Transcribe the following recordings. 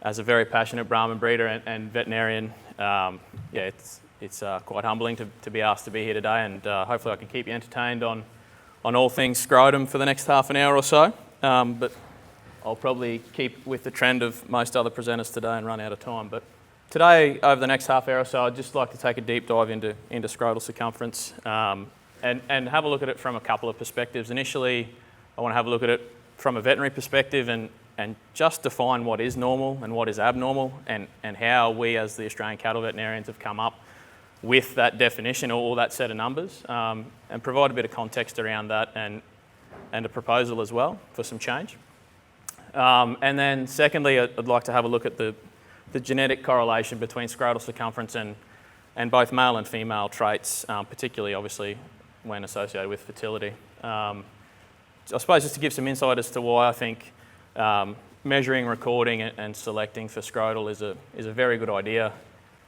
as a very passionate Brahman breeder and veterinarian, it's quite humbling to be asked to be here today, and hopefully I can keep you entertained on all things scrotum for the next half an hour or so. But I'll probably keep with the trend of most other presenters today and run out of time. But today, over the next half hour or so, I'd just like to take a deep dive into scrotal circumference and have a look at it from a couple of perspectives. Initially, I want to have a look at it from a veterinary perspective and just define what is normal and what is abnormal, and how we as the Australian cattle veterinarians have come up with that definition or that set of numbers, and provide a bit of context around that and a proposal as well for some change. And then secondly, I'd like to have a look at the genetic correlation between scrotal circumference and both male and female traits, particularly obviously when associated with fertility. I suppose just to give some insight as to why I think measuring, recording and selecting for scrotal is a very good idea,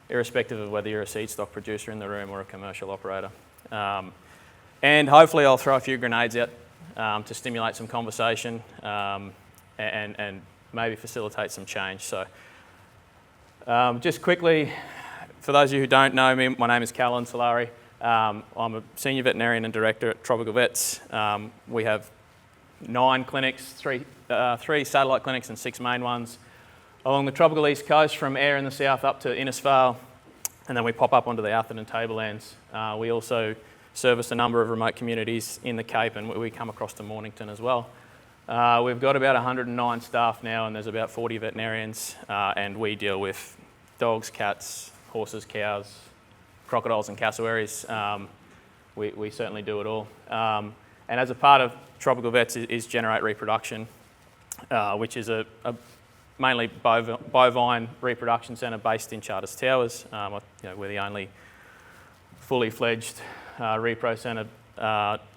irrespective of whether you're a seed stock producer in the room or a commercial operator. And hopefully I'll throw a few grenades out to stimulate some conversation and maybe facilitate some change. So just quickly, for those of you who don't know me, my name is Callan Solaria. I'm a senior veterinarian and director at Tropical Vets. We have 9 clinics, 3 satellite clinics and 6 main ones along the tropical east coast, from Ayr in the south up to Innisfail, and then we pop up onto the Atherton tablelands. We also service a number of remote communities in the Cape, and we come across to Mornington as well. We've got about 109 staff now, and there's about 40 veterinarians, and we deal with dogs, cats, horses, cows, crocodiles and cassowaries. We certainly do it all. And as a part of Tropical Vets is Generate Reproduction, which is a mainly bovine reproduction centre based in Charters Towers. We're the only fully fledged repro centre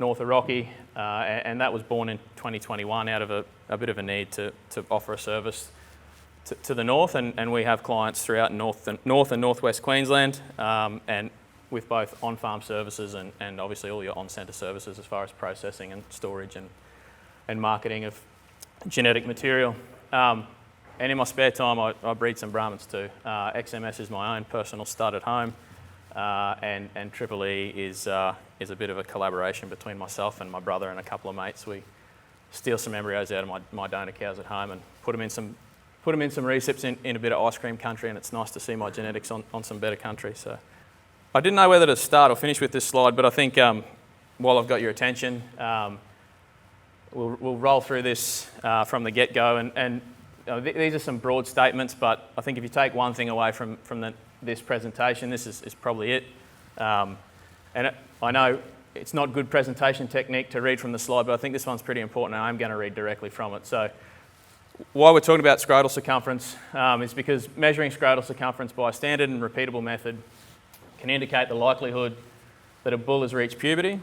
north of Rocky, and that was born in 2021 out of a bit of a need to offer a service to the north, and we have clients throughout north and northwest Queensland, and with both on-farm services and obviously all your on-centre services as far as processing and storage and marketing of genetic material. And in my spare time, I breed some Brahmans too. XMS is my own personal stud at home, and Triple E is a bit of a collaboration between myself and my brother and a couple of mates. We steal some embryos out of my donor cows at home and put them in some recips in a bit of ice cream country, and it's nice to see my genetics on some better country. So I didn't know whether to start or finish with this slide, but I think while I've got your attention, we'll roll through this from the get-go, and these are some broad statements, but I think if you take one thing away from this presentation, this is probably it. And I know it's not good presentation technique to read from the slide, but I think this one's pretty important, and I'm going to read directly from it. So why we're talking about scrotal circumference is because measuring scrotal circumference by a standard and repeatable method can indicate the likelihood that a bull has reached puberty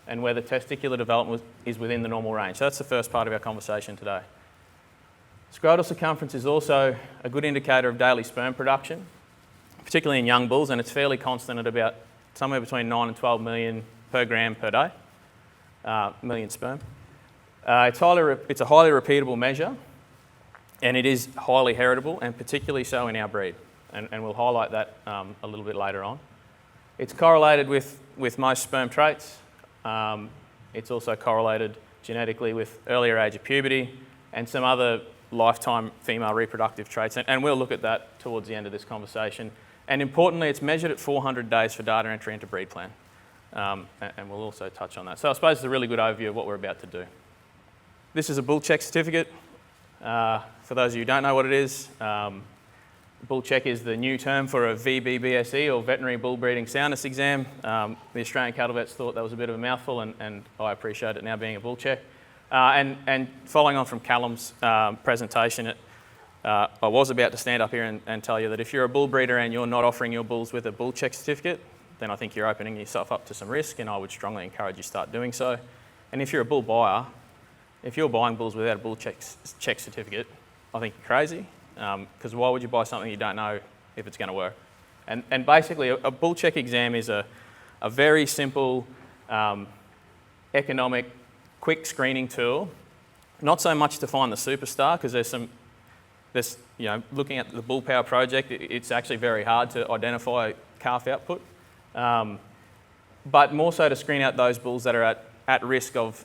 and whether testicular development is within the normal range. So that's the first part of our conversation today. Scrotal circumference is also a good indicator of daily sperm production, particularly in young bulls, and it's fairly constant at about somewhere between 9 and 12 million per gram per day, million sperm. It's a highly repeatable measure, and it is highly heritable, and particularly so in our breed, and we'll highlight that a little bit later on. It's correlated with most sperm traits. It's also correlated genetically with earlier age of puberty and some other lifetime female reproductive traits, and we'll look at that towards the end of this conversation. And importantly, it's measured at 400 days for data entry into breed plan, and we'll also touch on that. So I suppose it's a really good overview of what we're about to do. This is a bull check certificate. For those of you who don't know what it is, bull check is the new term for a VBBSE, or Veterinary Bull Breeding Soundness Exam. The Australian cattle vets thought that was a bit of a mouthful, and I appreciate it now being a bull check. And following on from Callum's presentation, I was about to stand up here and tell you that if you're a bull breeder and you're not offering your bulls with a bull check certificate, then I think you're opening yourself up to some risk, and I would strongly encourage you to start doing so. And if you're a bull buyer, if you're buying bulls without a bull check certificate, I think you're crazy, because why would you buy something you don't know if it's going to work? And basically, a bull check exam is a very simple, economic, quick screening tool. Not so much to find the superstar, because there's looking at the bull power project, it's actually very hard to identify calf output, but more so to screen out those bulls that are at risk of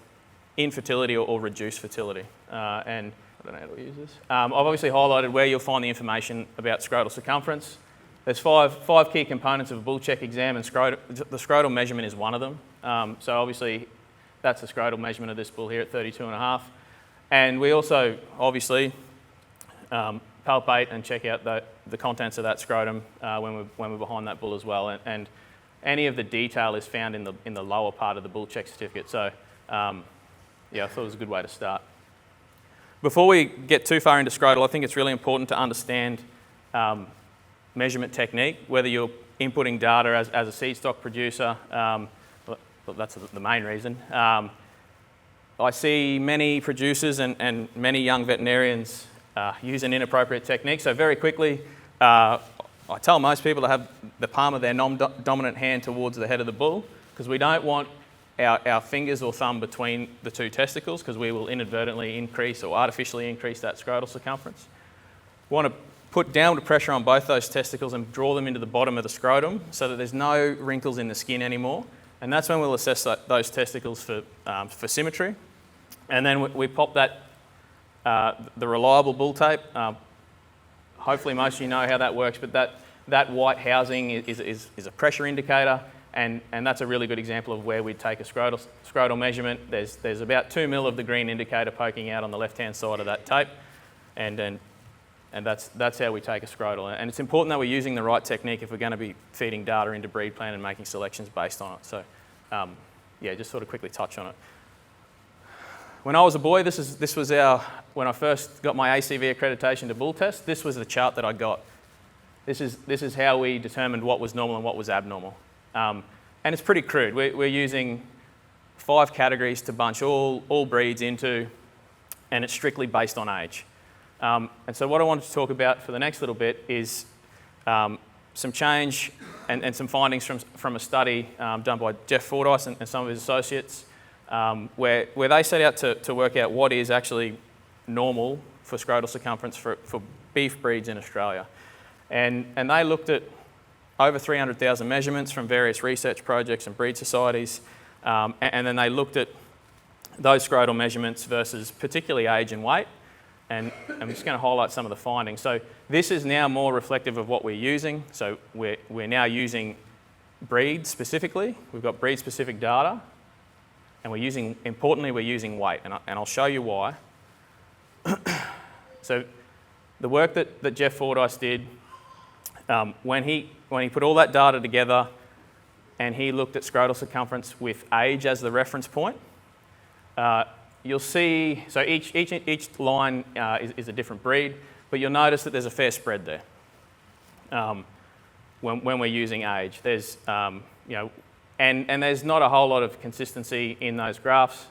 infertility or reduced fertility. And I don't know how to use this. I've obviously highlighted where you'll find the information about scrotal circumference. There's five key components of a bull check exam, and the scrotal measurement is one of them. So obviously that's the scrotal measurement of this bull here at 32.5. And we also obviously palpate and check out the contents of that scrotum when we're behind that bull as well. And any of the detail is found in the lower part of the bull check certificate. So yeah, I thought it was a good way to start. Before we get too far into scrotal, I think it's really important to understand measurement technique, whether you're inputting data as a seed stock producer. Well, that's the main reason. I see many producers and many young veterinarians use an inappropriate technique. So very quickly, I tell most people to have the palm of their dominant hand towards the head of the bull, because we don't want our fingers or thumb between the two testicles, because we will inadvertently increase or artificially increase that scrotal circumference. We want to put downward pressure on both those testicles and draw them into the bottom of the scrotum so that there's no wrinkles in the skin anymore. And that's when we'll assess those testicles for symmetry. And then we pop that, the reliable bull tape. Hopefully most of you know how that works, but that white housing is a pressure indicator, and that's a really good example of where we'd take a scrotal measurement. There's about 2 mil of the green indicator poking out on the left-hand side of that tape, and that's how we take a scrotal. And it's important that we're using the right technique if we're going to be feeding data into breed plan and making selections based on it. So yeah, just sort of quickly touch on it. When I was a boy, this was when I first got my ACV accreditation to bull test, this was the chart that I got. This is how we determined what was normal and what was abnormal. And it's pretty crude. We're using 5 categories to bunch all breeds into, and it's strictly based on age. And so what I wanted to talk about for the next little bit is some change and some findings from a study done by Jeff Fordyce and some of his associates, where they set out to work out what is actually normal for scrotal circumference for beef breeds in Australia. And they looked at over 300,000 measurements from various research projects and breed societies, and then they looked at those scrotal measurements versus particularly age and weight. And I'm just going to highlight some of the findings. So this is now more reflective of what we're using. So we're now using breed specifically. We've got breed specific data, and importantly, we're using weight, and I'll show you why. So the work that Jeff Fordyce did, when he put all that data together and he looked at scrotal circumference with age as the reference point, you'll see, so each line is a different breed, but you'll notice that there's a fair spread there when we're using age. There's, and there's not a whole lot of consistency in those graphs,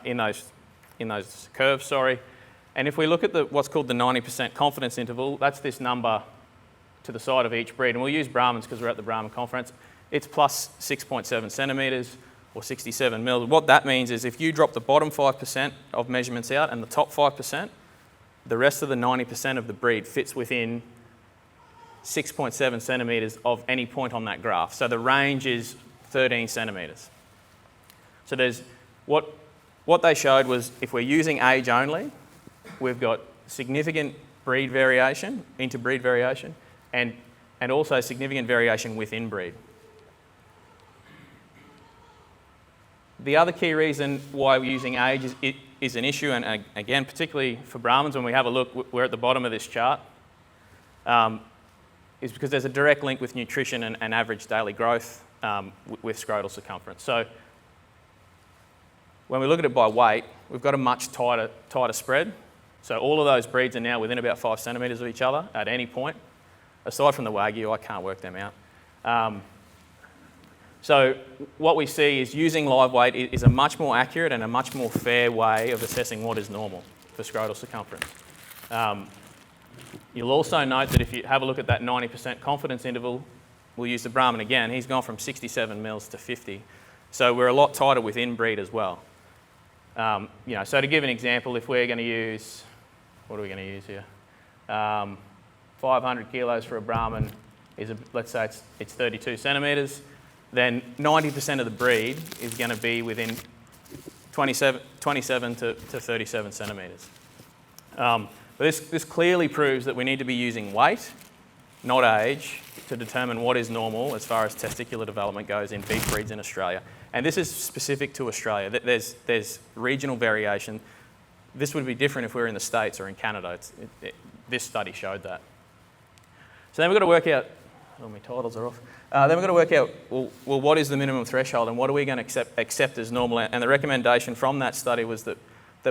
in those curves, sorry. And if we look at what's called the 90% confidence interval, that's this number to the side of each breed, and we'll use Brahmins because we're at the Brahmin conference. It's plus 6.7 centimetres or 67 mils. What that means is if you drop the bottom 5% of measurements out and the top 5%, the rest of the 90% of the breed fits within 6.7 centimetres of any point on that graph. So the range is 13 centimetres. So there's what they showed was if we're using age only, we've got significant breed variation, interbreed variation, and also significant variation within breed. The other key reason why we're using age is an issue, and again, particularly for Brahmins, when we have a look, we're at the bottom of this chart, is because there's a direct link with nutrition and average daily growth with scrotal circumference. So when we look at it by weight, we've got a much tighter spread. So all of those breeds are now within about 5 centimetres of each other at any point. Aside from the Wagyu, I can't work them out. So what we see is using live weight is a much more accurate and a much more fair way of assessing what is normal for scrotal circumference. You'll also note that if you have a look at that 90% confidence interval, we'll use the Brahmin again. He's gone from 67 mils to 50. So we're a lot tighter within breed as well. So to give an example, if we're going to use, what are we going to use here? 500 kilos for a Brahman is, let's say it's 32 centimetres, then 90% of the breed is going to be within 27 to 37 centimetres. But this clearly proves that we need to be using weight, not age, to determine what is normal as far as testicular development goes in beef breeds in Australia. And this is specific to Australia. There's regional variation. This would be different if we were in the States or in Canada. This study showed that. So then we've got to work out, oh, my titles are off. Then we've got to work out, well, what is the minimum threshold and what are we going to accept as normal? And the recommendation from that study was that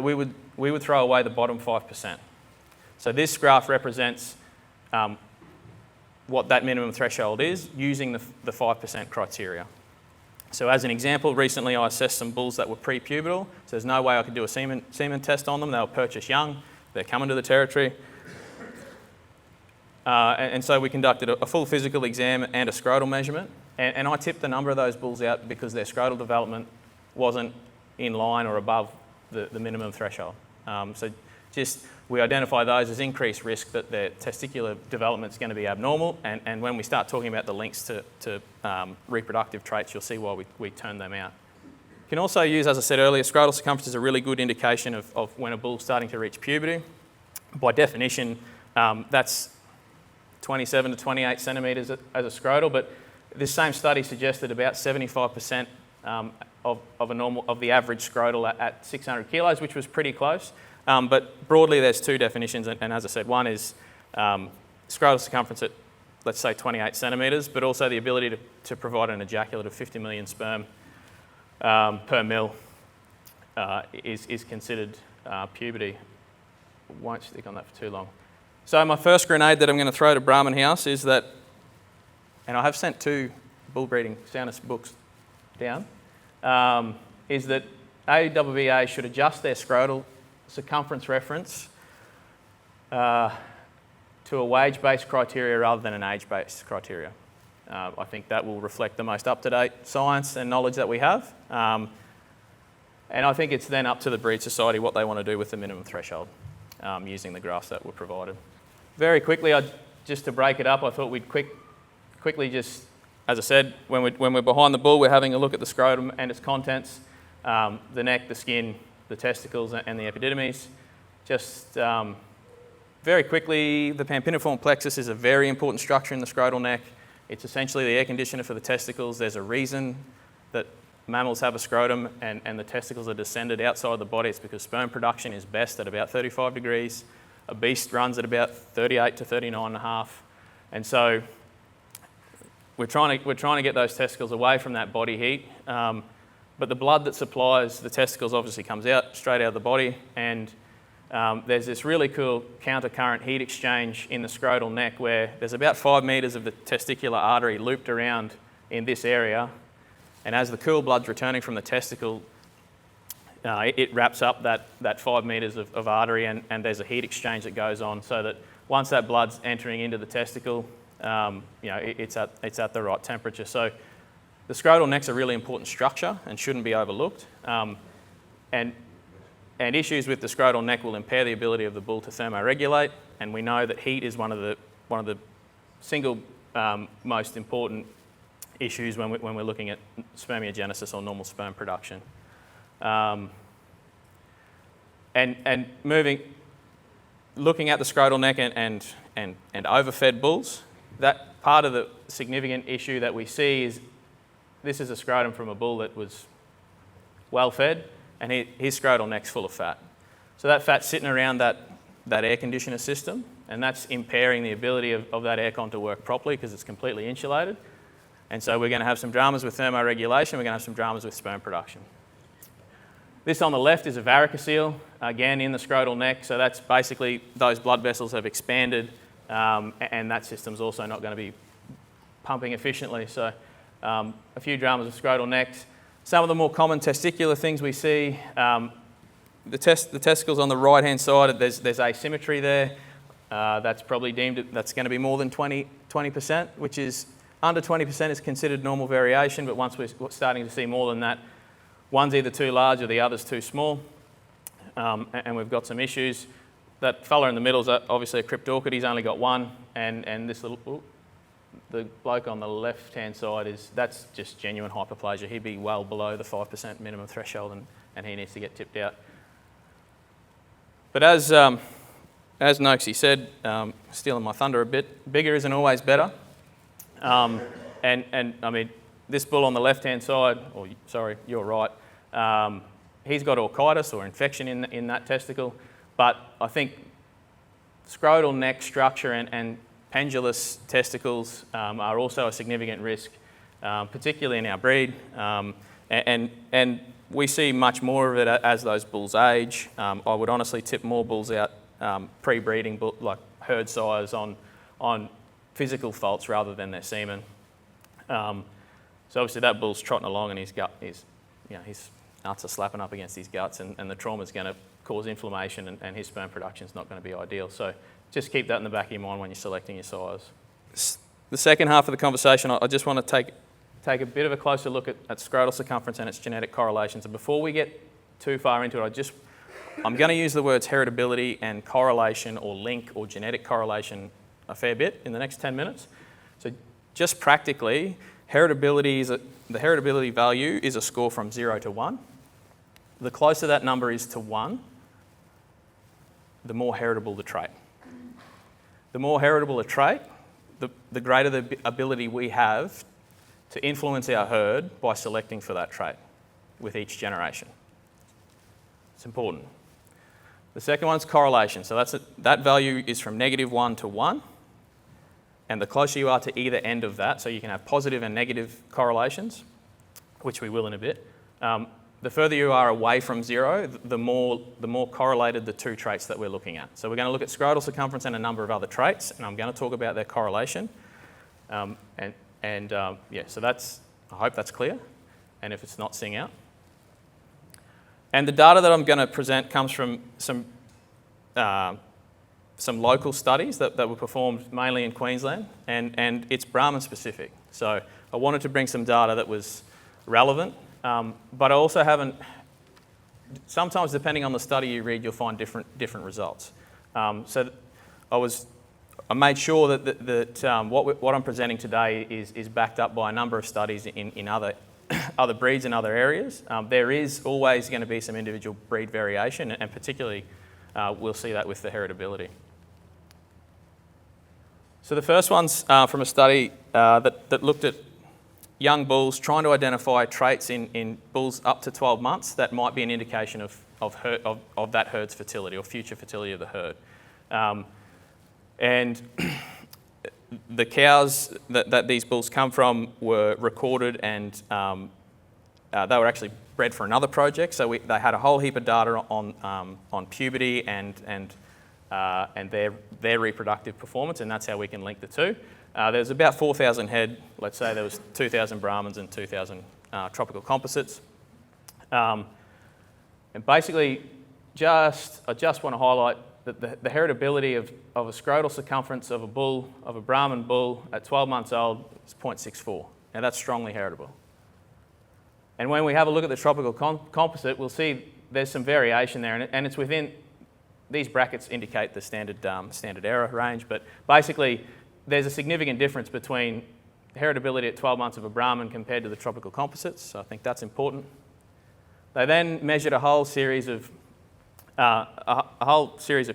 we would throw away the bottom 5%. So this graph represents what that minimum threshold is using the 5% criteria. So as an example, recently I assessed some bulls that were pre-pubertal, so there's no way I could do a semen test on them. They were purchased young, they're coming to the territory. And so we conducted a full physical exam and a scrotal measurement, and I tipped a number of those bulls out because their scrotal development wasn't in line or above the minimum threshold. So just we identify those as increased risk that their testicular development is going to be abnormal, and when we start talking about the links to reproductive traits, you'll see why we turn them out. You can also use, as I said earlier, scrotal circumference is a really good indication of when a bull's starting to reach puberty. By definition, that's 27 to 28 centimetres as a scrotal, but this same study suggested about 75% of the average scrotal at 600 kilos, which was pretty close. But broadly, there's two definitions, and as I said, one is scrotal circumference at, let's say, 28 centimetres, but also the ability to provide an ejaculate of 50 million sperm per mil is considered puberty. Won't stick on that for too long. So my first grenade that I'm going to throw to Brahman House is that, and I have sent 2 bull breeding soundness books down, is that ABBA should adjust their scrotal circumference reference to a wage-based criteria rather than an age-based criteria. I think that will reflect the most up-to-date science and knowledge that we have. And I think it's then up to the breed society what they want to do with the minimum threshold using the graphs that were provided. Very quickly, just to break it up, I thought we'd quickly just, as I said, when we're behind the bull, we're having a look at the scrotum and its contents, the neck, the skin, the testicles and the epididymis. Just very quickly, the pampiniform plexus is a very important structure in the scrotal neck. It's essentially the air conditioner for the testicles. There's a reason that mammals have a scrotum and the testicles are descended outside the body. It's because sperm production is best at about 35 degrees. A beast runs at about 38 to 39.5. And so we're trying to get those testicles away from that body heat. But the blood that supplies the testicles obviously comes out straight out of the body, and there's this really cool countercurrent heat exchange in the scrotal neck where there's about 5 metres of the testicular artery looped around in this area, and as the cool blood's returning from the testicle, it wraps up that 5 metres of artery, and there's a heat exchange that goes on so that once that blood's entering into the testicle, it's at the right temperature. So the scrotal neck's a really important structure and shouldn't be overlooked. And issues with the scrotal neck will impair the ability of the bull to thermoregulate, and we know that heat is one of the single most important issues when we're looking at spermiogenesis or normal sperm production. And looking at the scrotal neck and overfed bulls, that part of the significant issue that we see is this is a scrotum from a bull that was well fed, and his scrotal neck's full of fat. So that fat's sitting around that air conditioner system, and that's impairing the ability of that aircon to work properly because it's completely insulated. And so we're going to have some dramas with thermoregulation, we're going to have some dramas with sperm production. This on the left is a varicocele, again in the scrotal neck, so that's basically those blood vessels have expanded, and that system's also not going to be pumping efficiently. So a few dramas of scrotal necks. Some of the more common testicular things we see, the testicles on the right-hand side, there's asymmetry there. That's probably that's going to be more than 20%, which is under 20% is considered normal variation, but once we're starting to see more than that, one's either too large or the other's too small, and we've got some issues. that fella in the middle is obviously a crypt orchid. He's only got one, and this little, the bloke on the left-hand side that's just genuine hyperplasia. He'd be well below the 5% minimum threshold, and he needs to get tipped out. But as Noakesy said, stealing my thunder a bit, bigger isn't always better. And I mean, this bull on the left-hand side, or sorry, you're right, he's got orchitis or infection in that testicle, but I think scrotal neck structure and pendulous testicles are also a significant risk, particularly in our breed, and we see much more of it as those bulls age. I would honestly tip more bulls out pre-breeding, like herd size, on physical faults rather than their semen. So obviously that bull's trotting along and his nuts are slapping up against his guts, and the trauma's going to cause inflammation, and his sperm production's not going to be ideal. So just keep that in the back of your mind when you're selecting your size. The second half of the conversation, I just want to take a bit of a closer look at scrotal circumference and its genetic correlations. And before we get too far into it, I'm going to use the words heritability and correlation or link or genetic correlation a fair bit in the next 10 minutes. So just practically, the heritability value is a score from 0 to 1. The closer that number is to 1, the more heritable the trait. The more heritable a trait, the greater the ability we have to influence our herd by selecting for that trait with each generation. It's important. The second one's correlation. So that value is from -1 to 1. And the closer you are to either end of that, so you can have positive and negative correlations, which we will in a bit, the further you are away from 0, the more correlated the two traits that we're looking at. So we're going to look at scrotal circumference and a number of other traits, and I'm going to talk about their correlation. So I hope that's clear, and if it's not, sing out. And the data that I'm going to present comes from some local studies that were performed mainly in Queensland, and it's Brahman specific. So I wanted to bring some data that was relevant, but I also haven't. Sometimes, depending on the study you read, you'll find different results. So I made sure that what I'm presenting today is backed up by a number of studies in other breeds in other areas. There is always going to be some individual breed variation, and particularly we'll see that with the heritability. So the first one's from a study that looked at young bulls trying to identify traits in bulls up to 12 months that might be an indication of that herd's fertility or future fertility of the herd. And the cows that these bulls come from were recorded, and they were actually bred for another project. So they had a whole heap of data on puberty and their reproductive performance, and that's how we can link the two. There's about 4,000 head. Let's say there was 2,000 Brahmins and 2,000 tropical composites. And basically, I just want to highlight that the heritability of a scrotal circumference of a Brahman bull at 12 months old is 0.64. Now that's strongly heritable. And when we have a look at the tropical composite, we'll see there's some variation there, and it's within, these brackets indicate the standard error range, but basically there's a significant difference between heritability at 12 months of a Brahman compared to the tropical composites, so I think that's important. They then measured a whole series of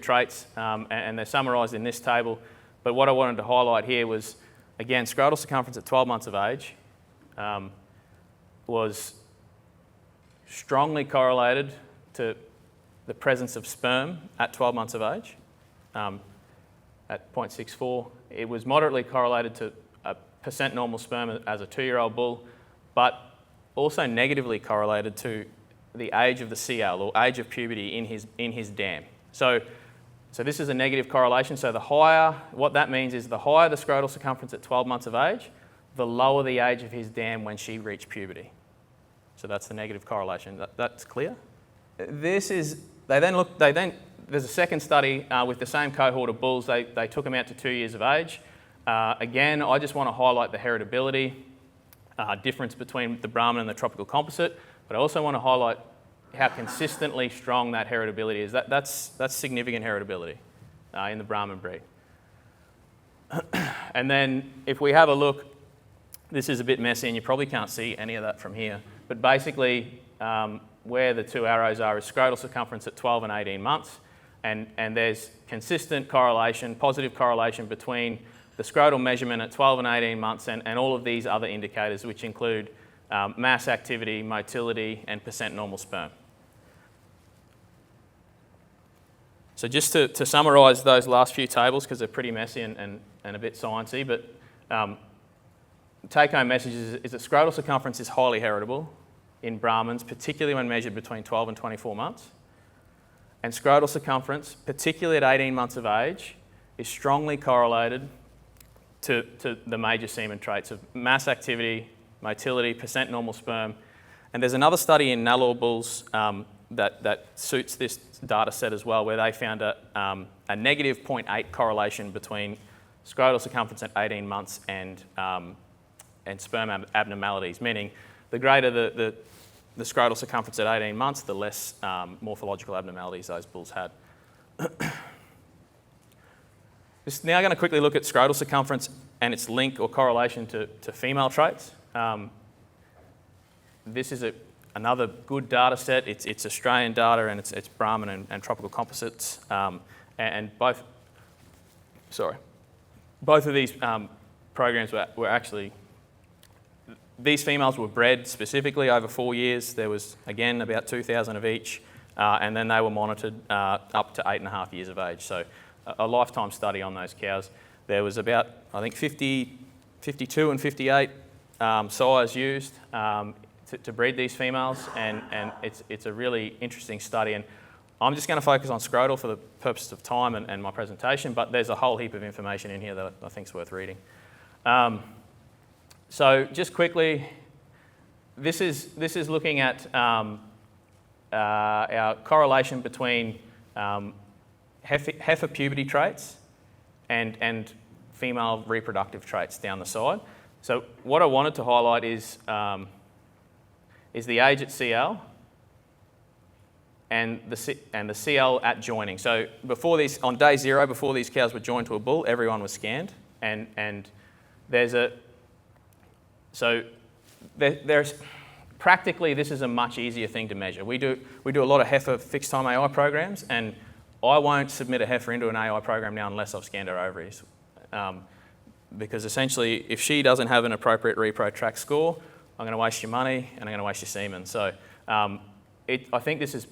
traits, and they're summarised in this table. But what I wanted to highlight here was, again, scrotal circumference at 12 months of age was strongly correlated to the presence of sperm at 12 months of age at 0.64. It was moderately correlated to a percent normal sperm as a 2-year-old bull, but also negatively correlated to the age of the CL, or age of puberty in his dam. So this is a negative correlation. So what that means is the higher the scrotal circumference at 12 months of age, the lower the age of his dam when she reached puberty. So that's the negative correlation. That's clear? There's a second study with the same cohort of bulls. They took them out to 2 years of age. Again, I just want to highlight the heritability difference between the Brahman and the tropical composite, but I also want to highlight how consistently strong that heritability is. That's significant heritability in the Brahman breed. And then if we have a look, this is a bit messy and you probably can't see any of that from here, but basically where the two arrows are is scrotal circumference at 12 and 18 months, and there's consistent correlation, positive correlation between the scrotal measurement at 12 and 18 months and all of these other indicators, which include mass activity, motility, and percent normal sperm. So just to summarise those last few tables, because they're pretty messy and a bit sciencey, but take-home message is that scrotal circumference is highly heritable in Brahmins, particularly when measured between 12 and 24 months. And scrotal circumference, particularly at 18 months of age, is strongly correlated to the major semen traits of mass activity, motility, percent normal sperm. And there's another study in Nellore bulls that suits this data set as well, where they found a negative 0.8 correlation between scrotal circumference at 18 months and sperm abnormalities, meaning the greater the scrotal circumference at 18 months, the less morphological abnormalities those bulls had. Just now going to quickly look at scrotal circumference and its link or correlation to female traits. This is another good data set. It's Australian data and it's Brahman and tropical composites. And both of these programs were actually, these females were bred specifically over 4 years. There was, again, about 2,000 of each, and then they were monitored up to 8.5 years of age. So a lifetime study on those cows. There was about, I think, 52 and 58 sires used to breed these females, and it's a really interesting study. And I'm just going to focus on scrotal for the purposes of time and my presentation, but there's a whole heap of information in here that I think is worth reading. So just quickly, this is looking at our correlation between heifer puberty traits and female reproductive traits down the side. So what I wanted to highlight is the age at CL and the CL at joining. So before these, on day 0, before these cows were joined to a bull, everyone was scanned, and there's practically this is a much easier thing to measure. We do a lot of heifer fixed time AI programs, and I won't submit a heifer into an AI program now unless I've scanned her ovaries. Because essentially, if she doesn't have an appropriate repro track score, I'm going to waste your money and I'm going to waste your semen. So I think this is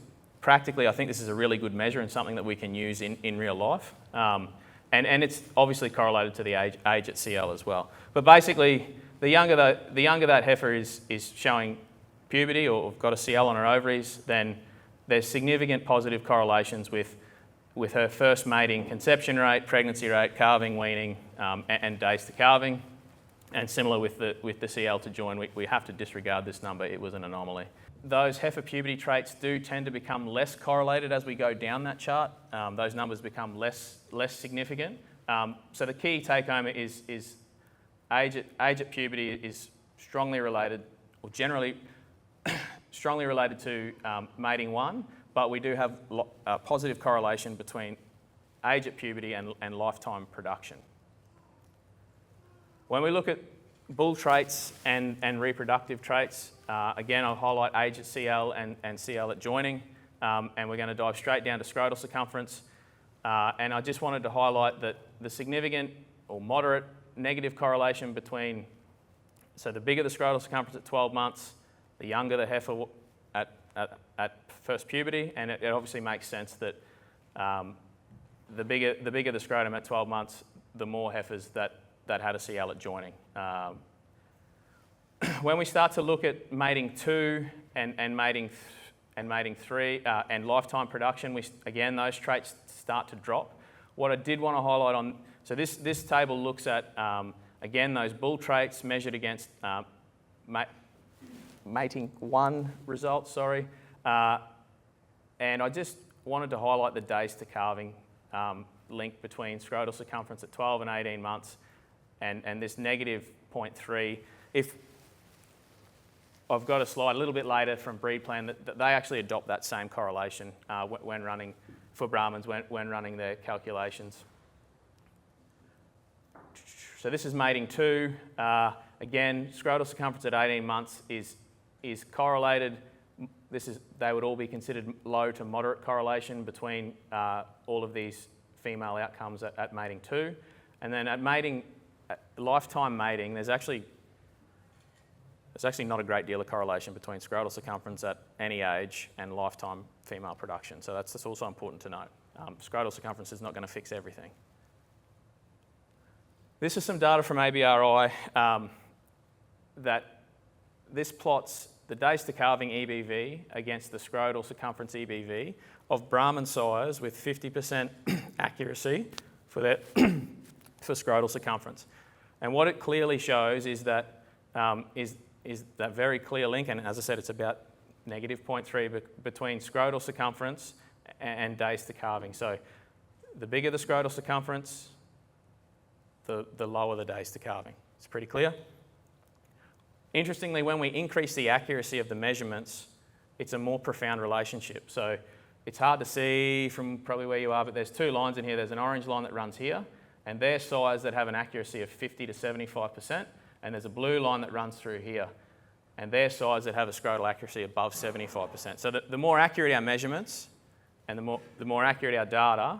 a really good measure and something that we can use in real life. And it's obviously correlated to the age at CL as well. But basically, the younger that heifer is showing puberty or got a CL on her ovaries, then there's significant positive correlations with her first mating conception rate, pregnancy rate, calving, weaning, and days to calving. And similar with the CL to join, we have to disregard this number. It was an anomaly. Those heifer puberty traits do tend to become less correlated as we go down that chart. Those numbers become less significant. So the key take home is age at puberty is strongly related, or generally strongly related to mating 1, but we do have a positive correlation between age at puberty and lifetime production. When we look at bull traits and reproductive traits, again, I'll highlight age at CL and CL at joining, and we're going to dive straight down to scrotal circumference. And I just wanted to highlight that the significant or moderate negative correlation between, so the bigger the scrotal circumference at 12 months, the younger the heifer at first puberty, and it obviously makes sense that the bigger the scrotum at 12 months, the more heifers that had a CL at joining. When we start to look at mating 2 and mating 3 and lifetime production, again those traits start to drop. What I did want to highlight on, so this table looks at again those bull traits measured against mating 1 results, sorry, and I just wanted to highlight the days to calving link between scrotal circumference at 12 and 18 months and this negative 0.3. I've got a slide a little bit later from Breed Plan that they actually adopt that same correlation when running for Brahmins when running their calculations. So this is mating 2. Again, scrotal circumference at 18 months is correlated. They would all be considered low to moderate correlation between all of these female outcomes at mating 2. And then at lifetime mating, there's actually not a great deal of correlation between scrotal circumference at any age and lifetime female production. So that's also important to note. Scrotal circumference is not going to fix everything. This is some data from ABRI that this plots the days to calving EBV against the scrotal circumference EBV of Brahman sires with 50% accuracy for scrotal circumference. And what it clearly shows is that that very clear link, and as I said, it's about -0.3 between scrotal circumference and days to calving. So the bigger the scrotal circumference, the lower the days to calving. It's pretty clear. Interestingly, when we increase the accuracy of the measurements, it's a more profound relationship. So it's hard to see from probably where you are, but there's 2 lines in here. There's an orange line that runs here, and they're sires that have an accuracy of 50 to 75%, and there's a blue line that runs through here, and they're sires that have a scrotal accuracy above 75%. So the more accurate our measurements and the more accurate our data,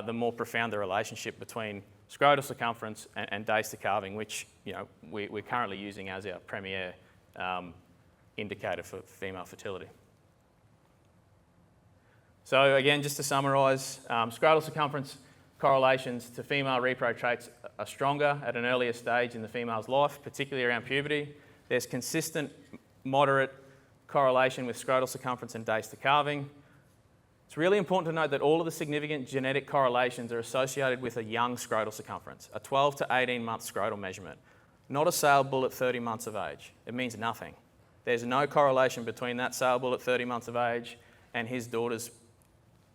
the more profound the relationship between scrotal circumference and days to calving, which we're currently using as our premier indicator for female fertility. So again, just to summarise, scrotal circumference correlations to female repro traits are stronger at an earlier stage in the female's life, particularly around puberty. There's consistent, moderate correlation with scrotal circumference and days to calving. It's really important to note that all of the significant genetic correlations are associated with a young scrotal circumference, a 12 to 18 month scrotal measurement, not a sale bull at 30 months of age. It means nothing. There's no correlation between that sale bull at 30 months of age and his daughter's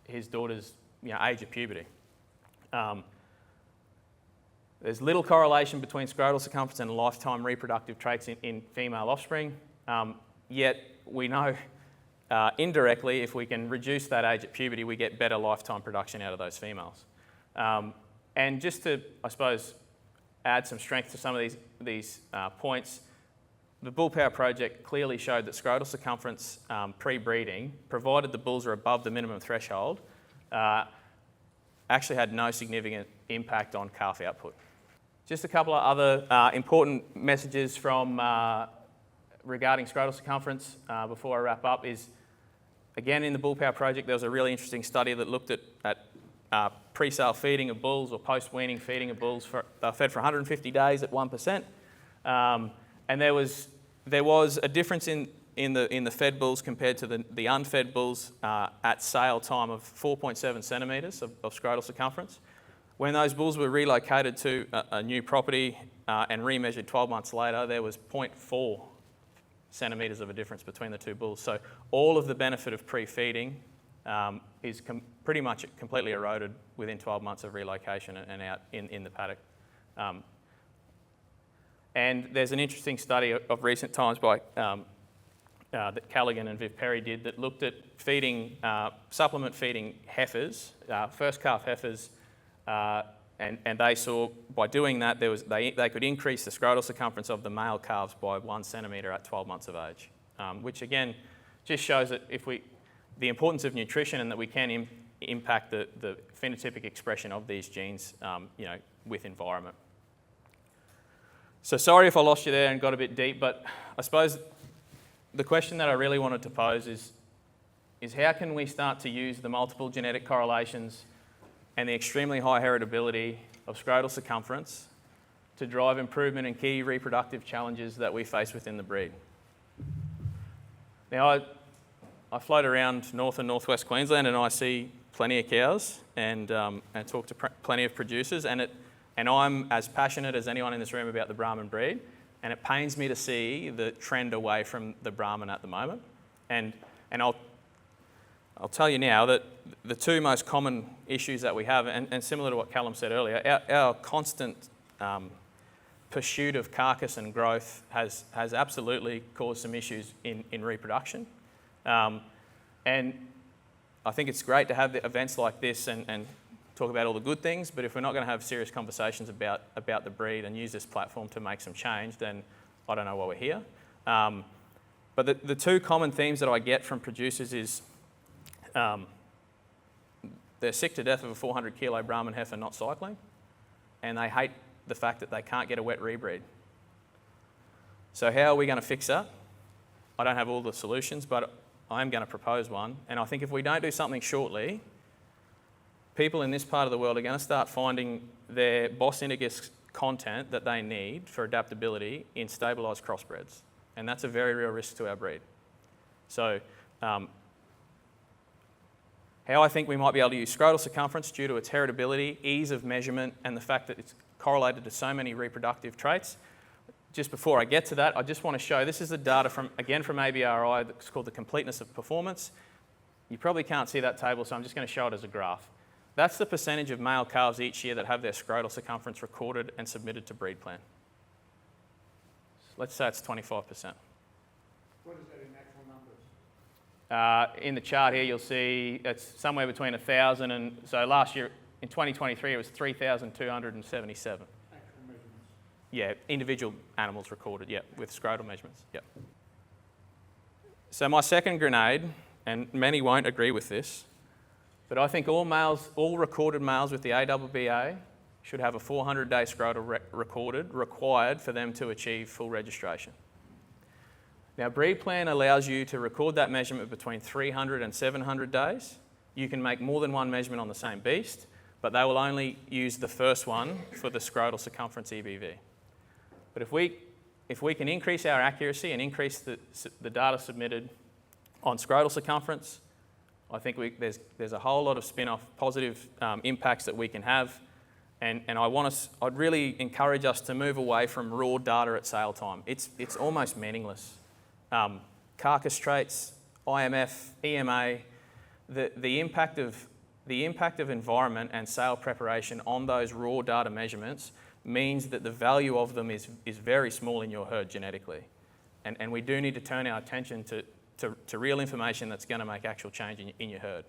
age of puberty. There's little correlation between scrotal circumference and lifetime reproductive traits in female offspring, yet we know indirectly, if we can reduce that age at puberty, we get better lifetime production out of those females. And just to, I suppose, add some strength to some of these points, the Bull Power Project clearly showed that scrotal circumference pre-breeding, provided the bulls are above the minimum threshold, actually had no significant impact on calf output. Just a couple of other important messages from regarding scrotal circumference before I wrap up is, again, in the Bull Power Project, there was a really interesting study that looked at pre-sale feeding of bulls or post-weaning feeding of bulls. They were fed for 150 days at 1%. And there was a difference in the fed bulls compared to the unfed bulls at sale time of 4.7 centimetres of scrotal circumference. When those bulls were relocated to a new property and remeasured 12 months later, there was 0.4 centimetres of a difference between the 2 bulls. So all of the benefit of pre-feeding is pretty much completely eroded within 12 months of relocation and out in the paddock. And there's an interesting study of recent times by that Callaghan and Viv Perry did that looked at feeding, supplement feeding heifers, first calf heifers, and they saw by doing that they could increase the scrotal circumference of the male calves by 1 centimetre at 12 months of age, which again just shows that the importance of nutrition and that we can impact the phenotypic expression of these genes, with environment. So sorry if I lost you there and got a bit deep, but I suppose the question that I really wanted to pose is how can we start to use the multiple genetic correlations and the extremely high heritability of scrotal circumference to drive improvement in key reproductive challenges that we face within the breed. Now, I float around North and Northwest Queensland and I see plenty of cows and talk to plenty of producers, and I'm as passionate as anyone in this room about the Brahman breed, and it pains me to see the trend away from the Brahman at the moment. And I'll tell you now that the 2 most common issues that we have, and similar to what Callum said earlier, our constant pursuit of carcass and growth has absolutely caused some issues in reproduction. And I think it's great to have events like this and talk about all the good things, but if we're not going to have serious conversations about the breed and use this platform to make some change, then I don't know why we're here. But the two common themes that I get from producers is they're sick to death of a 400 kilo Brahman heifer not cycling, and they hate the fact that they can't get a wet rebreed. So how are we going to fix that? I don't have all the solutions, but I am going to propose one. And I think if we don't do something shortly, people in this part of the world are going to start finding their Bos indicus content that they need for adaptability in stabilised crossbreds. And that's a very real risk to our breed. So how I think we might be able to use scrotal circumference due to its heritability, ease of measurement, and the fact that it's correlated to so many reproductive traits. Just before I get to that, I just want to show, this is the data from ABRI that's called the completeness of performance. You probably can't see that table, so I'm just going to show it as a graph. That's the percentage of male calves each year that have their scrotal circumference recorded and submitted to breed plan. Let's say it's 25%. What is that in actual numbers? In the chart here, you'll see it's somewhere between 1,000 and, so last year, in 2023, it was 3,277. Actual measurements? Yeah, individual animals recorded, yeah, with scrotal measurements, yeah. So my second grenade, and many won't agree with this, but I think all recorded males with the ABBA should have a 400-day scrotal required for them to achieve full registration. Now, breed plan allows you to record that measurement between 300 and 700 days. You can make more than one measurement on the same beast, but they will only use the first one for the scrotal circumference EBV. But if we can increase our accuracy and increase the data submitted on scrotal circumference, I think there's a whole lot of spin-off positive impacts that we can have, and I'd really encourage us to move away from raw data at sale time. It's almost meaningless. Carcass traits, IMF, EMA, the impact of environment and sale preparation on those raw data measurements means that the value of them is very small in your herd genetically. And we do need to turn our attention to real information that's going to make actual change in your herd.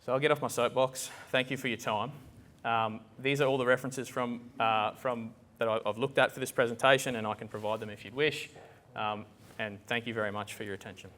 So I'll get off my soapbox. Thank you for your time. These are all the references from that I've looked at for this presentation, and I can provide them if you'd wish. And thank you very much for your attention.